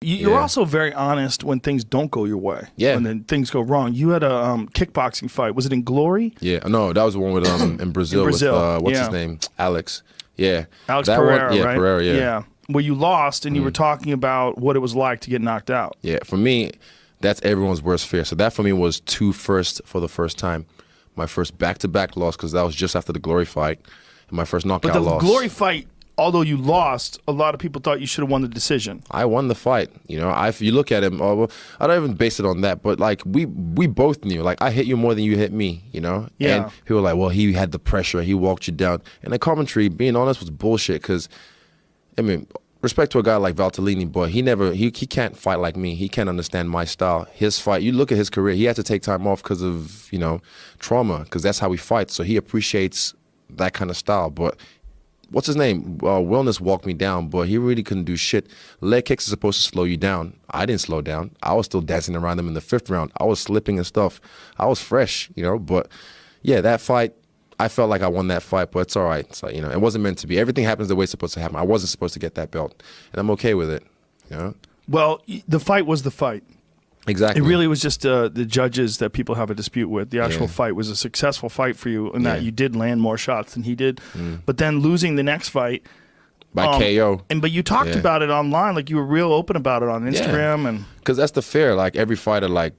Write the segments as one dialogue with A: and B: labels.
A: You're also very honest when things don't go your way.
B: Yeah.
A: When then things go wrong. You had a kickboxing fight. Was it in Glory?
B: Yeah. No, that was the one with in Brazil. With what's his name? Alex. Yeah.
A: Alex Pereira,
B: one, yeah,
A: right?
B: Pereira, yeah.
A: Yeah. Where you lost and you were talking about what it was like to get knocked out.
B: Yeah. For me, that's everyone's worst fear. So that for me was 2 firsts for the first time. My first back-to-back loss, because that was just after the Glory fight, and my first knockout loss.
A: But the Glory fight, although you lost, a lot of people thought you should have won the decision.
B: I won the fight. You know, if you look at him, I don't even base it on that, but like we both knew, like I hit you more than you hit me, you know?
A: Yeah.
B: And people were like, well, he had the pressure, he walked you down. And the commentary, being honest, was bullshit, because, I mean, respect to a guy like Valtellini, but he can't fight like me. He can't understand my style. His fight, you look at his career, he had to take time off because of, you know, trauma, because that's how he fights. So he appreciates that kind of style. But what's his name? Wellness walked me down, but he really couldn't do shit. Leg kicks are supposed to slow you down. I didn't slow down. I was still dancing around him in the 5th round. I was slipping and stuff. I was fresh, you know. But yeah, that fight, I felt like I won that fight, but it's all right. So, you know, it wasn't meant to be. Everything happens the way it's supposed to happen. I wasn't supposed to get that belt, and I'm okay with it, you know?
A: Well, the fight was the fight.
B: Exactly.
A: It really was just the judges that people have a dispute with. The actual fight was a successful fight for you in that you did land more shots than he did. But then losing the next fight
B: by KO.
A: But you talked about it online, like you were real open about it on Instagram. And
B: because that's the fear. Like every fighter, like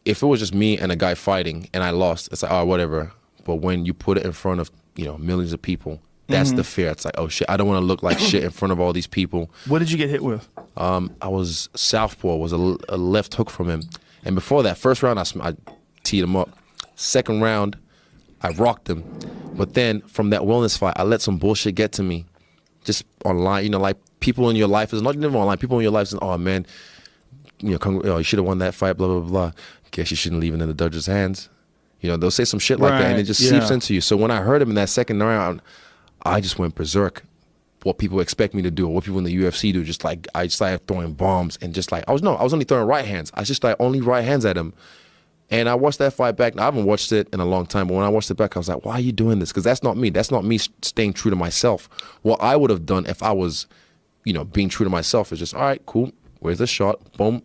B: if it was just me and a guy fighting and I lost, it's like, oh, whatever. But when you put it in front of, you know, millions of people, that's the fear. It's like, oh shit, I don't want to look like shit in front of all these people.
A: What did you get hit with?
B: I was southpaw, was a left hook from him. And before that, first round, I teed him up. Second round, I rocked him. But then from that wellness fight, I let some bullshit get to me. Just online, you know, like people in your life, it's not even online, people in your life saying, oh man, you know, you should have won that fight, blah, blah, blah. Guess you shouldn't leave it in the judge's hands. You know, they'll say some shit like that, and it just seeps into you. So when I heard him in that second round, I just went berserk. What people expect me to do, or what people in the UFC do, just like I started throwing bombs and just like I was only throwing right hands. I just like only right hands at him, and I watched that fight back. Now, I haven't watched it in a long time, but when I watched it back, I was like, why are you doing this? Because that's not me. That's not me staying true to myself. What I would have done if I was, you know, being true to myself is just all right, cool. Where's the shot? Boom.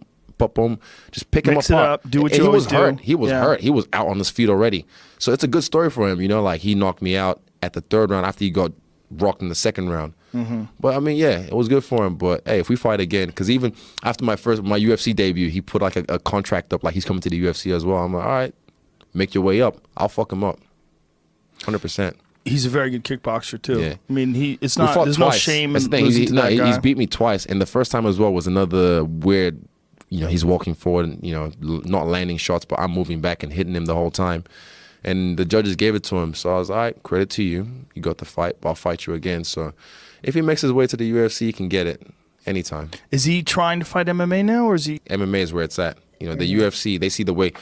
B: Boom, just pick him apart.
A: Do what you always do.
B: Hurt. He was hurt. He was out on his feet already. So it's a good story for him, you know, like he knocked me out at the 3rd round after he got rocked in the 2nd round. But I mean, yeah, it was good for him. But hey, if we fight again, because even after my UFC debut, he put like a contract up, like he's coming to the UFC as well. I'm like, all right, make your way up. I'll fuck him up, 100%.
A: He's a very good kickboxer too.
B: Yeah.
A: I mean, there's no shame in losing to that guy.
B: He's beat me twice, and the first time as well was another weird. You know, he's walking forward and, you know, not landing shots, but I'm moving back and hitting him the whole time. And the judges gave it to him. So I was, all right, credit to you. You got the fight, but I'll fight you again. So if he makes his way to the UFC, he can get it anytime.
A: Is he trying to fight MMA now, or is he?
B: MMA is where it's at. You know, the UFC, they see the way.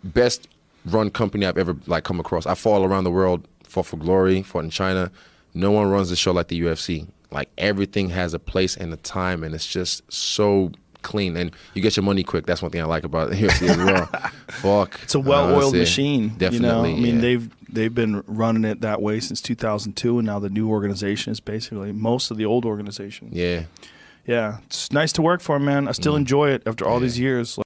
B: Best run company I've ever, like, come across. I fought all around the world, fought for Glory, fought in China. No one runs the show like the UFC. Like, everything has a place and a time, and it's just so clean, and you get your money quick. That's one thing I like about the UFC as well. Fuck,
A: it's a well-oiled machine.
B: Definitely.
A: You know? I mean, they've been running it that way since 2002, and now the new organization is basically most of the old organization.
B: Yeah,
A: it's nice to work for, man. I still enjoy it after all these years.